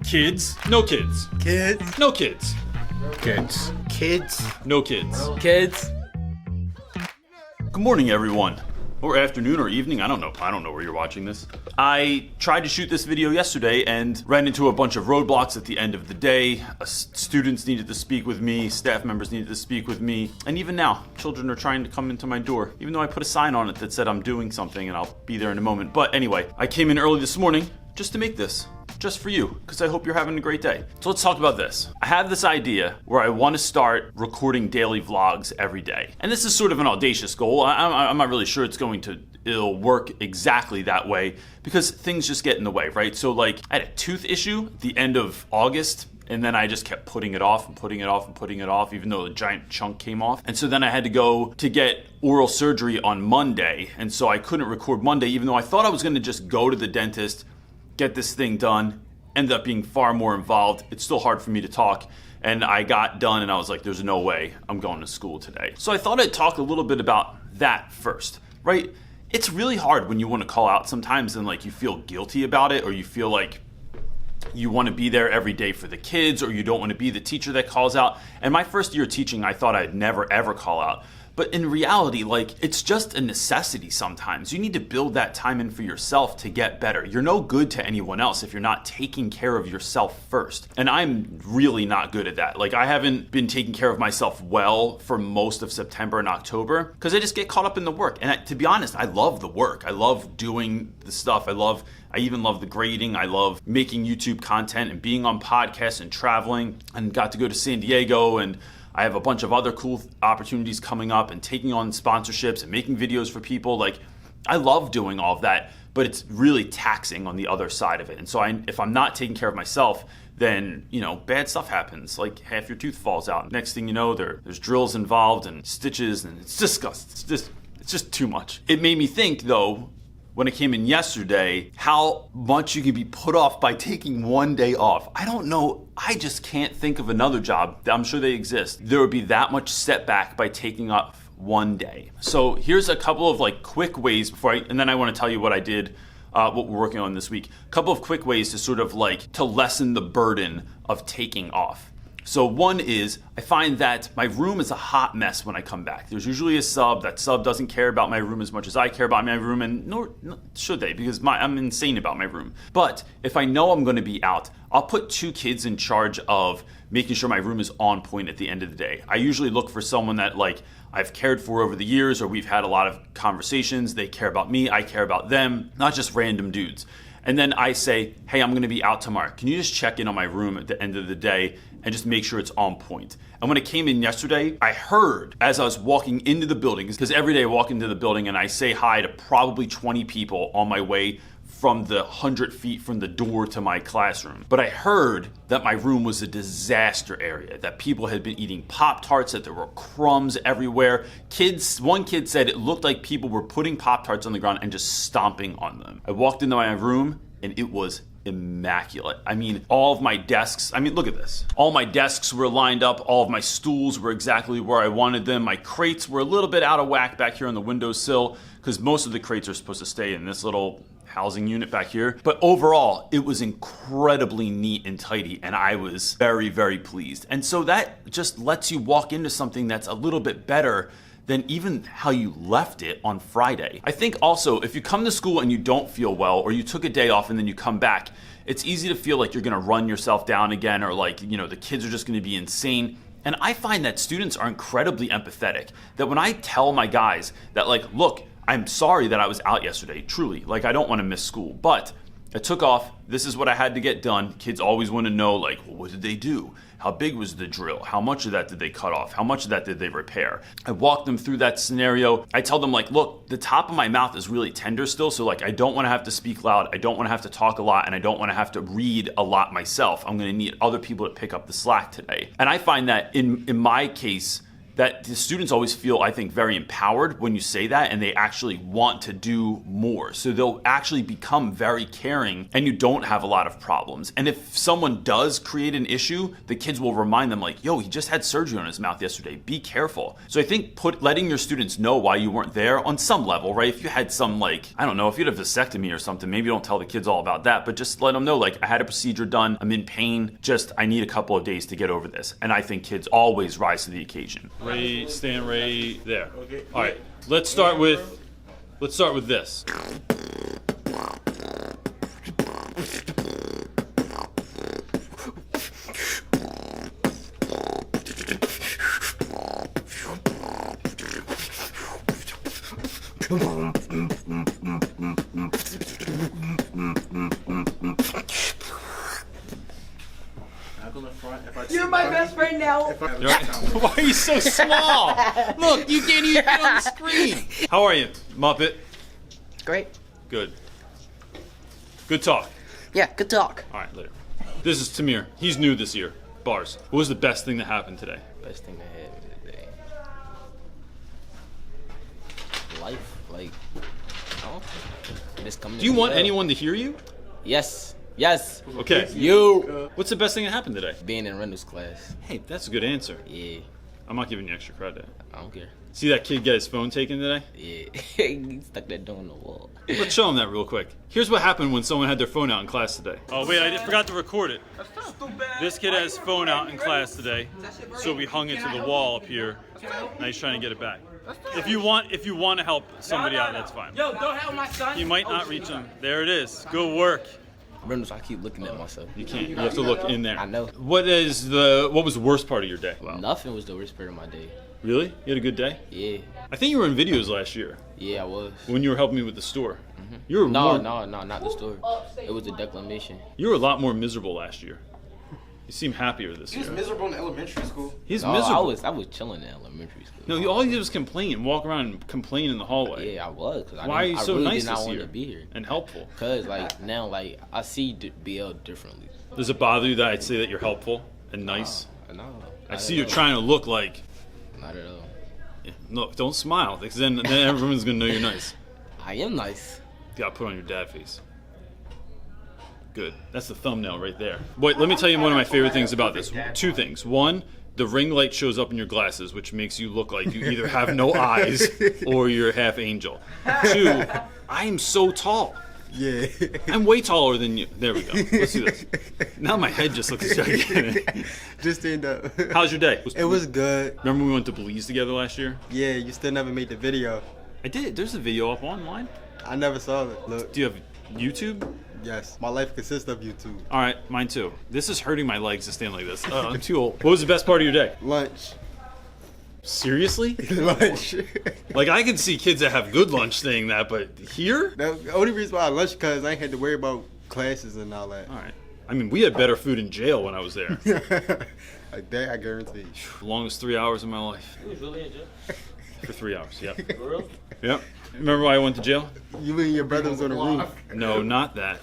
Kids. No kids. Kids. No kids. Kids. Kids. No kids. Kids. Good morning, everyone. Or afternoon or evening, I don't know. I don't know where you're watching this. I tried to shoot this video yesterday and ran into a bunch of roadblocks at the end of the day. Students needed to speak with me, staff members needed to speak with me, and even now, children are trying to come into my door, even though I put a sign on it that said I'm doing something and I'll be there in a moment. But anyway, I came in early this morning just to make this. Just for you, because I hope you're having a great day. So let's talk about this. I have this idea where I want to start recording daily vlogs every day. And this is sort of an audacious goal. I'm not really sure it'll work exactly that way because things just get in the way, right? So like I had a tooth issue at the end of August, and then I just kept putting it off and putting it off and putting it off, even though a giant chunk came off. And so then I had to go to get oral surgery on Monday. And so I couldn't record Monday, even though I thought I was going to just go to the dentist, get this thing done, ended up being far more involved. It's still hard for me to talk. And I got done and I was like, there's no way I'm going to school today. So I thought I'd talk a little bit about that first, right? It's really hard when you want to call out sometimes and like you feel guilty about it, or you feel like you want to be there every day for the kids, or you don't want to be the teacher that calls out. And my first year teaching, I thought I'd never ever call out. But in reality, like, it's just a necessity sometimes. You need to build that time in for yourself to get better. You're no good to anyone else if you're not taking care of yourself first. And I'm really not good at that. Like, I haven't been taking care of myself well for most of September and October because I just get caught up in the work. And to be honest, I love the work. I love doing the stuff. I even love the grading. I love making YouTube content and being on podcasts and traveling, and got to go to San Diego, and I have a bunch of other cool opportunities coming up and taking on sponsorships and making videos for people. Like, I love doing all of that, but it's really taxing on the other side of it. And so if I'm not taking care of myself, then, bad stuff happens. Like half your tooth falls out. Next thing you know, there's drills involved and stitches, and it's disgusting. It's just too much. It made me think, though, when I came in yesterday, how much you can be put off by taking one day off. I don't know, I just can't think of another job, I'm sure they exist, there would be that much setback by taking off one day. So here's a couple of like quick ways and then I want to tell you what I did, what we're working on this week. A couple of quick ways to sort of like, to lessen the burden of taking off. So one is, I find that my room is a hot mess when I come back. There's usually a sub. That sub doesn't care about my room as much as I care about my room, and nor should they, because I'm insane about my room. But if I know I'm going to be out, I'll put two kids in charge of making sure my room is on point at the end of the day. I usually look for someone that like I've cared for over the years, or we've had a lot of conversations. They care about me, I care about them, not just random dudes. And then I say, hey, I'm going to be out tomorrow. Can you just check in on my room at the end of the day and just make sure it's on point? And when I came in yesterday, I heard as I was walking into the building, because every day I walk into the building and I say hi to probably 20 people on my way from the 100 feet from the door to my classroom. But I heard that my room was a disaster area, that people had been eating Pop-Tarts, that there were crumbs everywhere. One kid said it looked like people were putting Pop-Tarts on the ground and just stomping on them. I walked into my room and it was immaculate. I mean, all of my desks, look at this. All my desks were lined up. All of my stools were exactly where I wanted them. My crates were a little bit out of whack back here on the windowsill because most of the crates are supposed to stay in this little housing unit back here. But overall, it was incredibly neat and tidy, and I was very, very pleased. And so that just lets you walk into something that's a little bit better than even how you left it on Friday. I think also, if you come to school and you don't feel well, or you took a day off and then you come back, it's easy to feel like you're gonna run yourself down again, or like, the kids are just gonna be insane. And I find that students are incredibly empathetic, that when I tell my guys that like, look, I'm sorry that I was out yesterday, truly, like I don't wanna miss school, but I took off, this is what I had to get done. Kids always wanna know like, well, what did they do? How big was the drill? How much of that did they cut off? How much of that did they repair? I walk them through that scenario. I tell them like, look, the top of my mouth is really tender still, so like I don't wanna have to speak loud, I don't wanna have to talk a lot, and I don't wanna have to read a lot myself. I'm gonna need other people to pick up the slack today. And I find that in my case, that the students always feel, I think, very empowered when you say that, and they actually want to do more. So they'll actually become very caring, and you don't have a lot of problems. And if someone does create an issue, the kids will remind them like, yo, he just had surgery on his mouth yesterday, be careful. So I think letting your students know why you weren't there on some level, right? If you had some, like, I don't know, if you had a vasectomy or something, maybe don't tell the kids all about that, but just let them know, like, I had a procedure done, I'm in pain, just I need a couple of days to get over this. And I think kids always rise to the occasion. Ray, stand right there. Okay. All right, let's start with this. You're my best friend now. Why are you so small? Look, you can't even get on the screen. How are you, Muppet? Great. Good. Good talk. Yeah, good talk. All right, later. This is Tamir. He's new this year. Bars. What was the best thing that happened today? Best thing that happened today. Life, like, just coming. Do you want anyone to hear you? Yes. Yes. Okay. You. What's the best thing that happened today? Being in Reynolds class. Hey, that's a good answer. Yeah. I'm not giving you extra credit. I don't care. See that kid get his phone taken today? Yeah. He stuck that door in the wall. Let's show him that real quick. Here's what happened when someone had their phone out in class today. Oh wait, I forgot to record it. This kid had his phone out in class today, so we hung it to the wall up here. Now he's trying to get it back. If you want to help somebody out, that's fine. Yo, don't help my son. You might not reach him. There it is. Good work. Reynolds, I keep looking at myself. You can't. You have to look in there. I know. What was the worst part of your day? Wow. Nothing was the worst part of my day. Really? You had a good day? Yeah. I think you were in videos last year. Yeah, I was. When you were helping me with the store. You were No, not the store. It was the declamation. You were a lot more miserable last year. You seem happier this year. He was miserable in elementary school. He's No, miserable. I was chilling in elementary school. No, all you did was complain, walk around and complain in the hallway. Yeah, I was. Why are you so really nice did not this want year to be here. and helpful? Cause like now, like I see BL differently. Does it bother you that I'd say that you're helpful and nice? No. I see you're trying to look like. Not at all. Yeah, look, don't smile, because then everyone's gonna know you're nice. I am nice. You gotta put on your dad face. Good. That's the thumbnail right there. Wait, let me tell you one of my favorite things about this. Two things. One, the ring light shows up in your glasses, which makes you look like you either have no eyes or you're half angel. Two, I am so tall. Yeah. I'm way taller than you. There we go. Let's do this. Now my head just looks gigantic. Just stand up. How's your day? It was good. Remember we went to Belize together last year? Yeah, you still never made the video. I did. There's a video up online. I never saw it. Look. Do you have YouTube? Yes. My life consists of YouTube. All right, mine too. This is hurting my legs to stand like this. I'm too old. What was the best part of your day? Lunch. Seriously? Lunch. Like, I can see kids that have good lunch saying that, but here? The only reason why I lunch because I ain't had to worry about classes and all that. All right. I mean, we had better food in jail when I was there. Like that, I guarantee. Longest 3 hours of my life. You was really in jail? For 3 hours, yep. For real? Yep. Remember why I went to jail? You and your brother was on the roof. No, not that.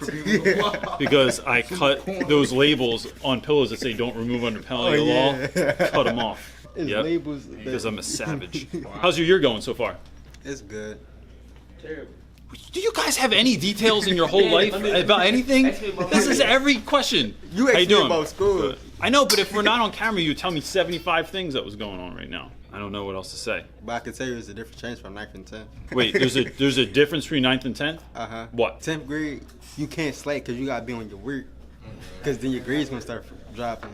Because I cut those labels on pillows that say don't remove under penalty of law. Cut them off. It's Yep. labels. Because I'm a savage. How's your year going so far? It's good. Terrible. Do you guys have any details in your whole life about anything? This is every question. You How asked me doing? about school. Good. I know, but if we're not on camera, you tell me 75 things that was going on right now. I don't know what else to say. But I can tell you it's a different change from 9th and 10th. Wait, there's a difference between 9th and 10th? Uh-huh. What? 10th grade, you can't slack because you got to be on your work. Because then your grades going to start dropping.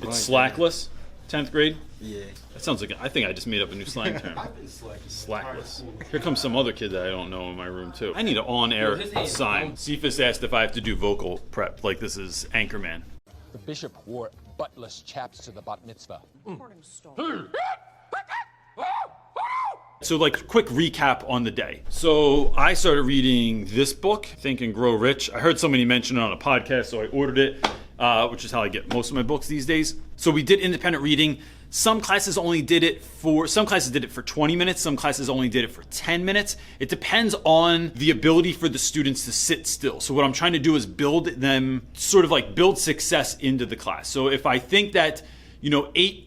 It's slackless? 10th grade? Yeah. That sounds like, I think I just made up a new slang term. Slackless. Here comes some other kid that I don't know in my room too. I need an on-air sign. Cephas asked if I have to do vocal prep, like this is Anchorman. The bishop wore buttless chaps to the bat mitzvah. So like quick recap on the day. So I started reading this book, Think and Grow Rich. I heard somebody mention it on a podcast, so I ordered it, which is how I get most of my books these days. So we did independent reading. Some classes did it for 20 minutes. Some classes only did it for 10 minutes. It depends on the ability for the students to sit still. So what I'm trying to do is build them, sort of like build success into the class. So if I think that, 8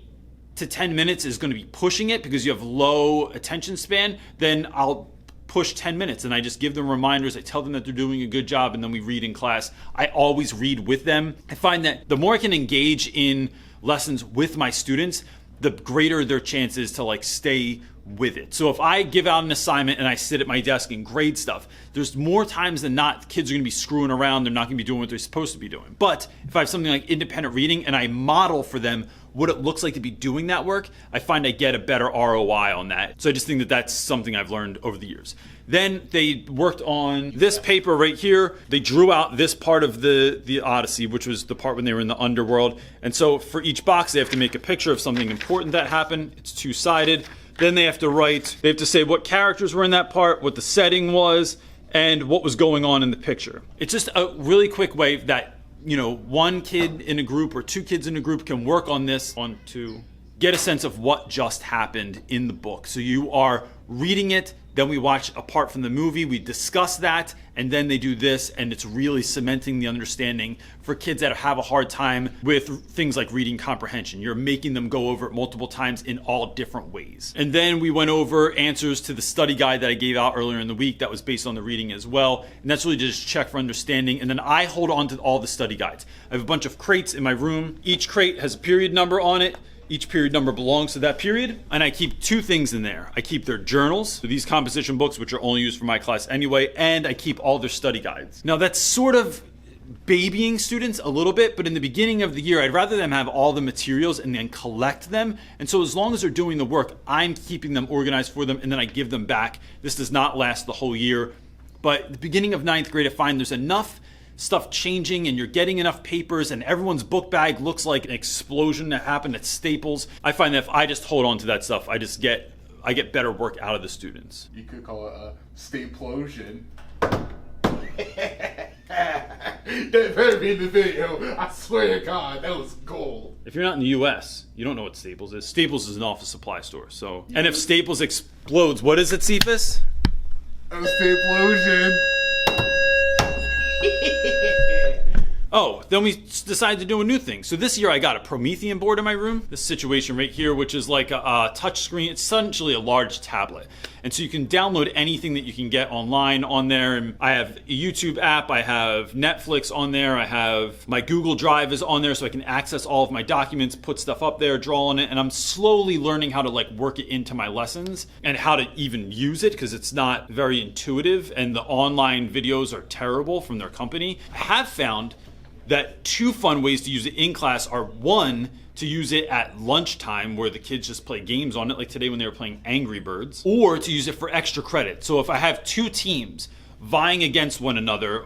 to 10 minutes is going to be pushing it because you have low attention span, then I'll push 10 minutes and I just give them reminders. I tell them that they're doing a good job, and then we read in class. I always read with them. I find that the more I can engage in lessons with my students, the greater their chances to like stay with it. So if I give out an assignment and I sit at my desk and grade stuff, there's more times than not kids are going to be screwing around. They're not going to be doing what they're supposed to be doing. But if I have something like independent reading and I model for them what it looks like to be doing that work, I find I get a better ROI on that. So I just think that that's something I've learned over the years. Then they worked on this paper right here. They drew out this part of the Odyssey, which was the part when they were in the underworld. And so for each box, they have to make a picture of something important that happened. It's two-sided. Then they have to say what characters were in that part, what the setting was, and what was going on in the picture. It's just a really quick way that, you know, one kid in a group or two kids in a group can work on this to get a sense of what just happened in the book. So you are reading it, then we watch a part from the movie, we discuss that, and then they do this, and it's really cementing the understanding for kids that have a hard time with things like reading comprehension. You're making them go over it multiple times in all different ways. And then we went over answers to the study guide that I gave out earlier in the week that was based on the reading as well. And that's really just check for understanding. And then I hold on to all the study guides. I have a bunch of crates in my room. Each crate has a period number on it. Each period number belongs to that period, and I keep two things in there. I keep their journals, so these composition books, which are only used for my class anyway, and I keep all their study guides. Now that's sort of babying students a little bit, but in the beginning of the year, I'd rather them have all the materials and then collect them. And so as long as they're doing the work, I'm keeping them organized for them, and then I give them back. This does not last the whole year, but at the beginning of 9th grade, I find there's enough stuff changing and you're getting enough papers and everyone's book bag looks like an explosion that happened at Staples. I find that if I just hold on to that stuff, I get better work out of the students. You could call it a staplosion. That better be in the video. I swear to God, that was gold. If you're not in the US, you don't know what Staples is. Staples is an office supply store. So, and if Staples explodes, what is it, Cephas? A staplosion. Oh, then we decided to do a new thing. So this year I got a Promethean board in my room. This situation right here, which is like a touch screen. It's essentially a large tablet. And so you can download anything that you can get online on there. And I have a YouTube app. I have Netflix on there. I have my Google Drive is on there so I can access all of my documents, put stuff up there, draw on it. And I'm slowly learning how to like work it into my lessons and how to even use it because it's not very intuitive. And the online videos are terrible from their company. I have found that two fun ways to use it in class are one, to use it at lunchtime where the kids just play games on it, like today when they were playing Angry Birds, or to use it for extra credit. So if I have two teams vying against one another,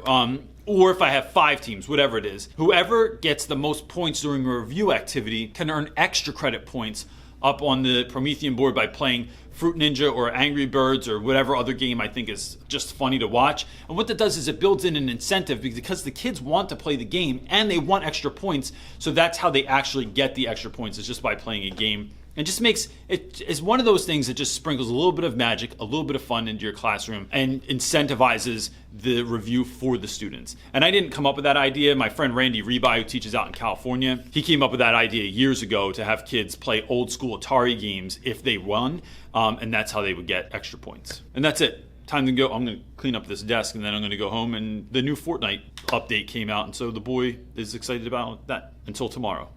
or if I have 5 teams, whatever it is, whoever gets the most points during a review activity can earn extra credit points up on the Promethean board by playing Fruit Ninja or Angry Birds or whatever other game I think is just funny to watch. And what that does is it builds in an incentive because the kids want to play the game and they want extra points. So that's how they actually get the extra points, is just by playing a game. It just makes it is one of those things that just sprinkles a little bit of magic, a little bit of fun into your classroom and incentivizes the review for the students. And I didn't come up with that idea. My friend Randy Rebai, who teaches out in California, he came up with that idea years ago to have kids play old school Atari games if they won. And that's how they would get extra points. And that's it. Time to go. I'm going to clean up this desk and then I'm going to go home. And the new Fortnite update came out. And so the boy is excited about that until tomorrow.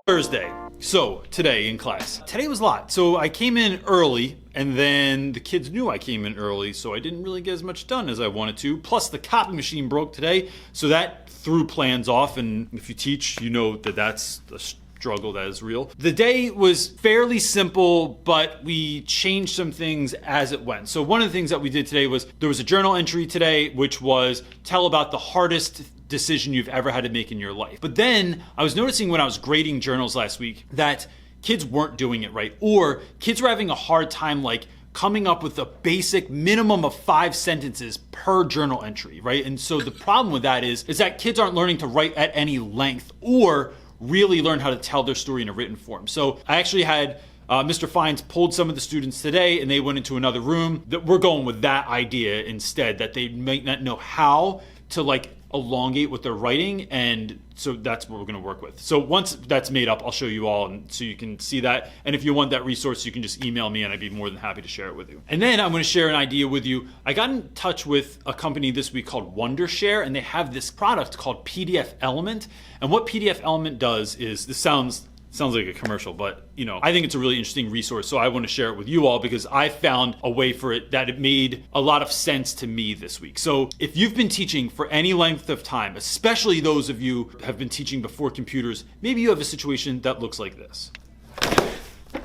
Thursday. So today in class. Today was a lot. So I came in early and then the kids knew I came in early, so I didn't really get as much done as I wanted to. Plus the copy machine broke today, so that threw plans off. And if you teach, you know that that's a struggle that is real. The day was fairly simple, but we changed some things as it went. So one of the things that we did today was there was a journal entry today, which was tell about the hardest decision you've ever had to make in your life. But then I was noticing when I was grading journals last week that kids weren't doing it right, or kids were having a hard time like coming up with a basic minimum of 5 sentences per journal entry, right? And so the problem with that is that kids aren't learning to write at any length or really learn how to tell their story in a written form. So I actually had Mr. Fines pulled some of the students today and they went into another room. That we're going with that idea instead, that they might not know how to like elongate what they're writing, and so that's what we're going to work with. So once that's made up, I'll show you all, and so you can see that. And if you want that resource, you can just email me, and I'd be more than happy to share it with you. And then I'm going to share an idea with you. I got in touch with a company this week called Wondershare, and they have this product called PDFelement. And what PDFelement does is, this sounds like a commercial, but I think it's a really interesting resource, so I want to share it with you all because I found a way for it that it made a lot of sense to me this week. So if you've been teaching for any length of time, especially those of you who have been teaching before computers, maybe you have a situation that looks like this.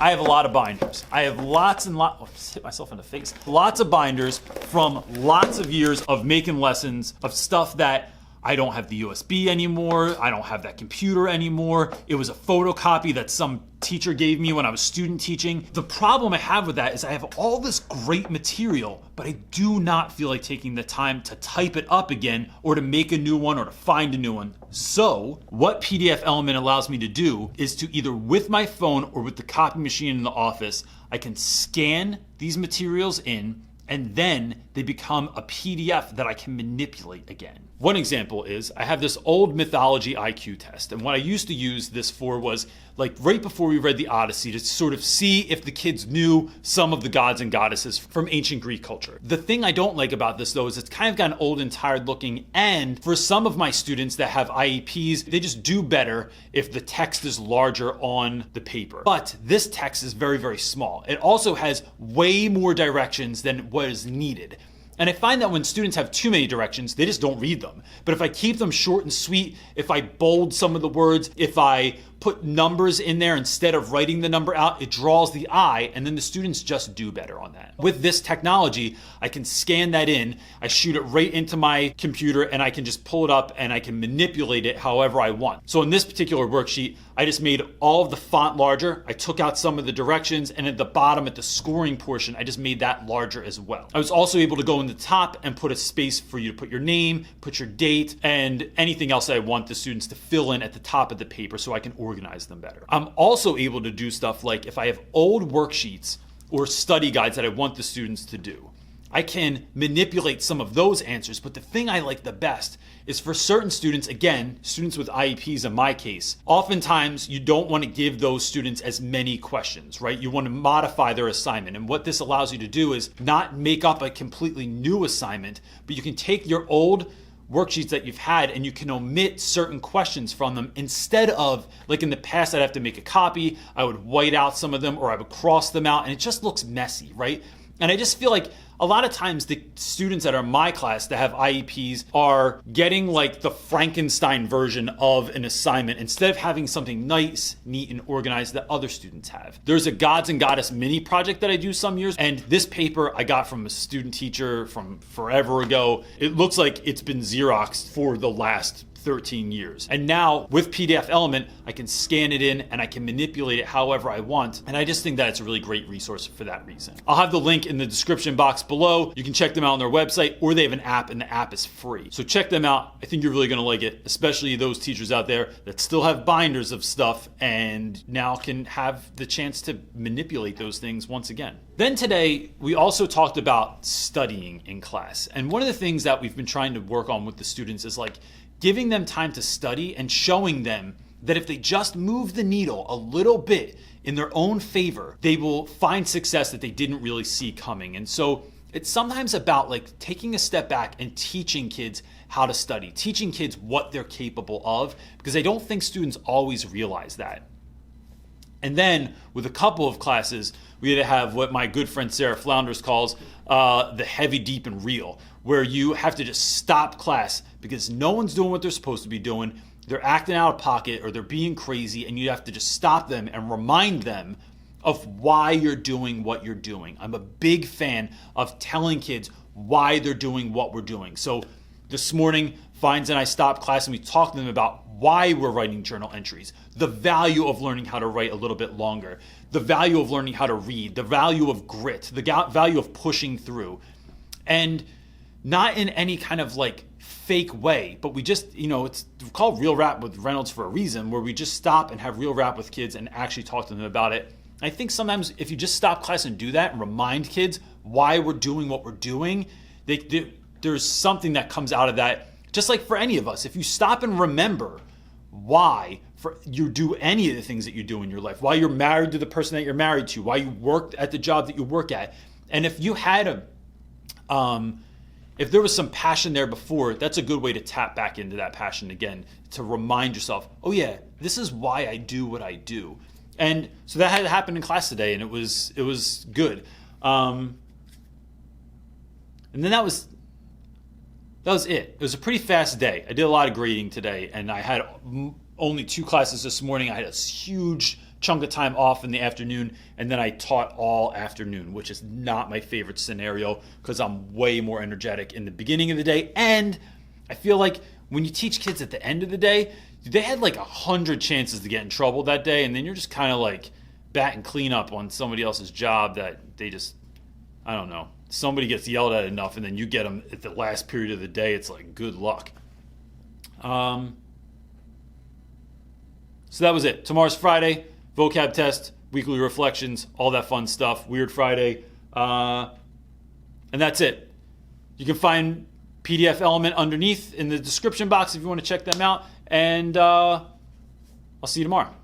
I have a lot of binders. I have lots and lots, just hit myself in the face. Lots of binders from lots of years of making lessons, of stuff that I don't have the USB anymore. I don't have that computer anymore. It was a photocopy that some teacher gave me when I was student teaching. The problem I have with that is I have all this great material, but I do not feel like taking the time to type it up again or to make a new one or to find a new one. So what PDFelement allows me to do is to either with my phone or with the copy machine in the office, I can scan these materials in, and then they become a PDF that I can manipulate again. One example is I have this old mythology IQ test, and what I used to use this for was like right before we read the Odyssey to sort of see if the kids knew some of the gods and goddesses from ancient Greek culture. The thing I don't like about this though is it's kind of gotten old and tired looking, and for some of my students that have IEPs, they just do better if the text is larger on the paper. But this text is very, very small. It also has way more directions than what is needed. And I find that when students have too many directions, they just don't read them. But if I keep them short and sweet, if I bold some of the words, if I put numbers in there instead of writing the number out, it draws the eye, and then the students just do better on that. With this technology, I can scan that in, I shoot it right into my computer, and I can just pull it up and I can manipulate it however I want. So in this particular worksheet, I just made all of the font larger, I took out some of the directions, and at the bottom at the scoring portion, I just made that larger as well. I was also able to go in the top and put a space for you to put your name, put your date, and anything else that I want the students to fill in at the top of the paper so I can organize them better. I'm also able to do stuff like if I have old worksheets or study guides that I want the students to do, I can manipulate some of those answers, but the thing I like the best is for certain students, again, students with IEPs in my case, oftentimes you don't want to give those students as many questions, right? You want to modify their assignment. And what this allows you to do is not make up a completely new assignment, but you can take your old worksheets that you've had and you can omit certain questions from them instead of, like in the past, I'd have to make a copy, I would white out some of them or I would cross them out, and it just looks messy, right? And I just feel like a lot of times the students that are in my class that have IEPs are getting like the Frankenstein version of an assignment instead of having something nice, neat, and organized that other students have. There's a Gods and Goddess mini project that I do some years, and this paper I got from a student teacher from forever ago. It looks like it's been Xeroxed for the last 13 years. And now with PDFelement, I can scan it in and I can manipulate it however I want. And I just think that it's a really great resource for that reason. I'll have the link in the description box below. You can check them out on their website, or they have an app and the app is free. So check them out. I think you're really gonna like it, especially those teachers out there that still have binders of stuff and now can have the chance to manipulate those things once again. Then today, we also talked about studying in class. And one of the things that we've been trying to work on with the students is like giving them time to study and showing them that if they just move the needle a little bit in their own favor, they will find success that they didn't really see coming. And so it's sometimes about like taking a step back and teaching kids how to study, teaching kids what they're capable of, because I don't think students always realize that. And then with a couple of classes, we had to have what my good friend Sarah Flounders calls the heavy, deep, and real, where you have to just stop class because no one's doing what they're supposed to be doing. They're acting out of pocket or they're being crazy, and you have to just stop them and remind them of why you're doing what you're doing. I'm a big fan of telling kids why they're doing what we're doing. So this morning, Fines and I stopped class and we talked to them about why we're writing journal entries, the value of learning how to write a little bit longer, the value of learning how to read, the value of grit, the value of pushing through. And not in any kind of like fake way, but we just, it's called Real Rap with Reynolds for a reason, where we just stop and have real rap with kids and actually talk to them about it. I think sometimes if you just stop class and do that and remind kids why we're doing what we're doing, there's something that comes out of that Just like for any of us, if you stop and remember why you do any of the things that you do in your life, why you're married to the person that you're married to, why you worked at the job that you work at, and if you had if there was some passion there before, that's a good way to tap back into that passion again, to remind yourself, oh yeah, this is why I do what I do. And so that had happened in class today, and it was good. And then that was it. It was a pretty fast day. I did a lot of grading today, and I had only 2 classes this morning. I had a huge chunk of time off in the afternoon, and then I taught all afternoon, which is not my favorite scenario because I'm way more energetic in the beginning of the day. And I feel like when you teach kids at the end of the day, they had like 100 chances to get in trouble that day, and then you're just kind of like batting cleanup on somebody else's job that they just, I don't know. Somebody gets yelled at enough, and then you get them at the last period of the day. It's like, good luck. So that was it. Tomorrow's Friday. Vocab test, weekly reflections, all that fun stuff. Weird Friday. And that's it. You can find PDFelement underneath in the description box if you want to check them out. And I'll see you tomorrow.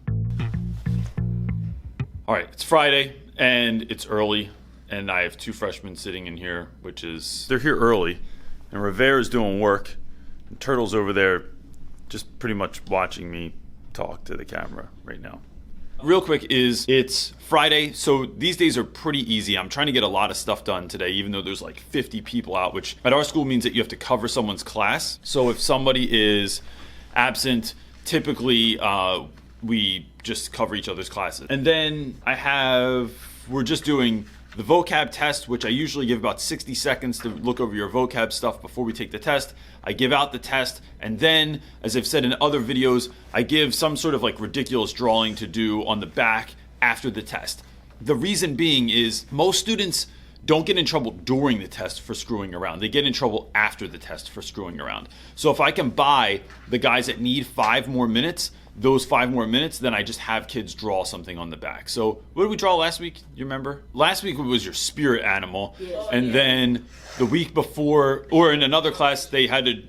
All right, it's Friday, and it's early. And I have 2 freshmen sitting in here, they're here early. And Rivera's doing work. And Turtle's over there just pretty much watching me talk to the camera right now. Real quick it's Friday, so these days are pretty easy. I'm trying to get a lot of stuff done today, even though there's like 50 people out, which at our school means that you have to cover someone's class. So if somebody is absent, typically we just cover each other's classes. And then we're just doing the vocab test, which I usually give about 60 seconds to look over your vocab stuff before we take the test. I give out the test, and then, as I've said in other videos, I give some sort of like ridiculous drawing to do on the back after the test. The reason being is most students don't get in trouble during the test for screwing around. They get in trouble after the test for screwing around. So if I can buy the guys that need 5 more minutes, those 5 more minutes, then I just have kids draw something on the back. So what did we draw last week? You remember? Last week it was your spirit animal. And then the week before, or in another class, they had to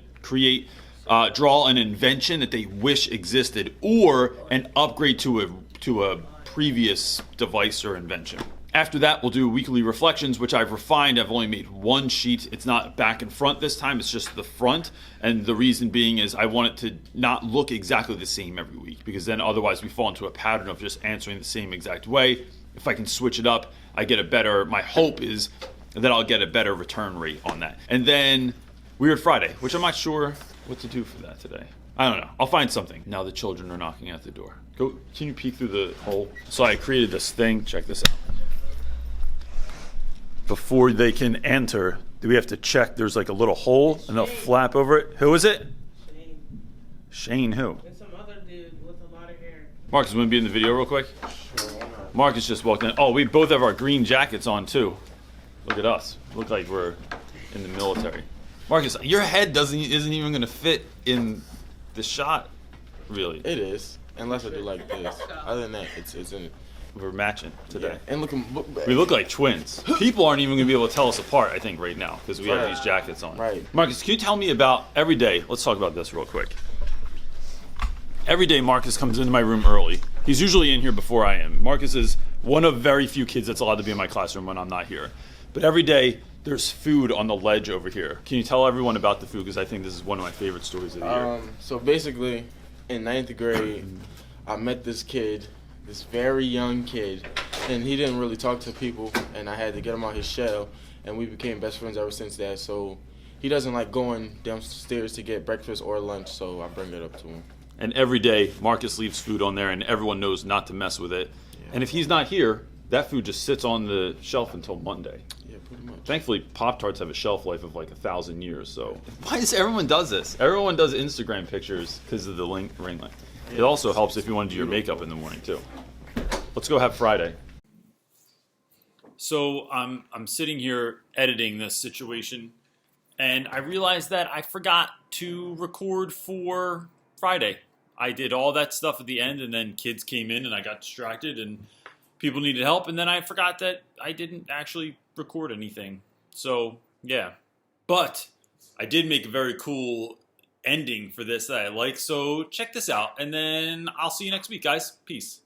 draw an invention that they wish existed, or an upgrade to a previous device or invention. After that, we'll do weekly reflections, which I've refined. I've only made 1 sheet. It's not back and front this time. It's just the front. And the reason being is I want it to not look exactly the same every week, because then otherwise we fall into a pattern of just answering the same exact way. If I can switch it up, my hope is that I'll get a better return rate on that. And then Weird Friday, which I'm not sure what to do for that today. I don't know. I'll find something. Now the children are knocking at the door. Can you peek through the hole? So I created this thing. Check this out. Before they can enter, we have to check. There's like a little hole, and they'll flap over it. Who is it? Shane who? And some other dude with a lot of hair. Marcus, want to be in the video real quick? Sure. Marcus just walked in. Oh, we both have our green jackets on too. Look at us. Look like we're in the military. Marcus, your head isn't even going to fit in the shot, really. It is, unless I do like this. Other than that, it's in it. We're matching today. Yeah. And we look like twins. People aren't even going to be able to tell us apart, I think, right now, because we have these jackets on. Right. Marcus, can you tell me about every day? Let's talk about this real quick. Every day, Marcus comes into my room early. He's usually in here before I am. Marcus is one of very few kids that's allowed to be in my classroom when I'm not here. But every day, there's food on the ledge over here. Can you tell everyone about the food? Because I think this is one of my favorite stories of the year. So basically, in 9th grade, I met this kid, this very young kid, and he didn't really talk to people, and I had to get him out his shell, and we became best friends ever since that. So he doesn't like going downstairs to get breakfast or lunch, so I bring it up to him. And every day, Marcus leaves food on there, and everyone knows not to mess with it. Yeah. And if he's not here, that food just sits on the shelf until Monday. Yeah, pretty much. Thankfully, Pop-Tarts have a shelf life of like 1,000 years, so. Why does everyone does this? Everyone does Instagram pictures because of the ring light. It also helps if you want to do your makeup in the morning, too. Let's go have Friday. So I'm sitting here editing this situation, and I realized that I forgot to record for Friday. I did all that stuff at the end, and then kids came in, and I got distracted, and people needed help, and then I forgot that I didn't actually record anything. So, yeah. But I did make a very cool ending for this that I like. So check this out, and then I'll see you next week, guys. Peace.